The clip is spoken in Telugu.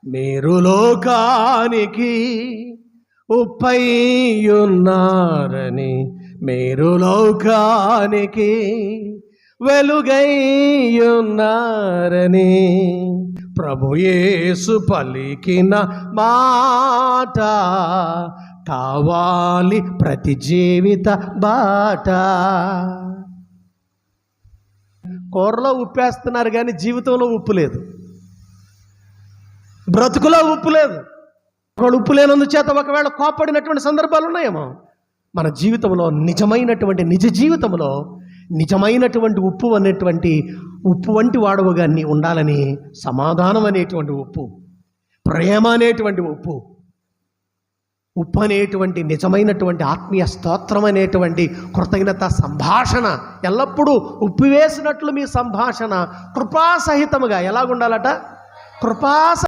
మీరు లోకానికి ఉప్పై ఉన్నారని, మీరు లోకానికి వెలుగై ఉన్నారని ప్రభు యేసు పలికిన మాట కావాలి ప్రతి జీవిత బాట. కూరలో ఉప్పేస్తున్నారు కానీ జీవితంలో ఉప్పు లేదు, బ్రతుకులో ఉప్పు లేదు. ఒకడు ఉప్పు లేనందుచేత ఒకవేళ కోప్పడినటువంటి సందర్భాలు ఉన్నాయేమో. మన జీవితంలో నిజమైనటువంటి నిజ జీవితంలో నిజమైనటువంటి ఉప్పు అనేటువంటి ఉప్పు వంటి వాడవుగా నీ ఉండాలని, సమాధానం అనేటువంటి ఉప్పు, ప్రేమ అనేటువంటి ఉప్పు, ఉప్పు అనేటువంటి నిజమైనటువంటి ఆత్మీయ స్తోత్రం అనేటువంటి కృతజ్ఞత సంభాషణ, ఎల్లప్పుడూ ఉప్పు వేసినట్లు మీ సంభాషణ కృపాసహితముగా ఎలాగుండాలట? కృపా